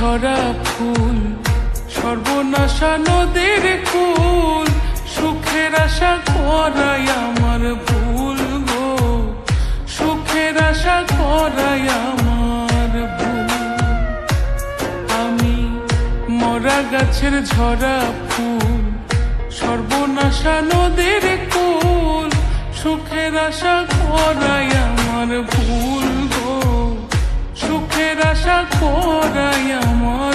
ঝরা ফুল, সর্বনাশা নদীর কুল, সুখের আশা করাই আমার ভুল গো, সুখের আশা করাই আমার ভুল। আমি মরা গাছের ঝরা ফুল, সর্বনাশা নদীর কুল, সুখের আশা করাই আমার ভুল গো, সুখের আশা করাই আমার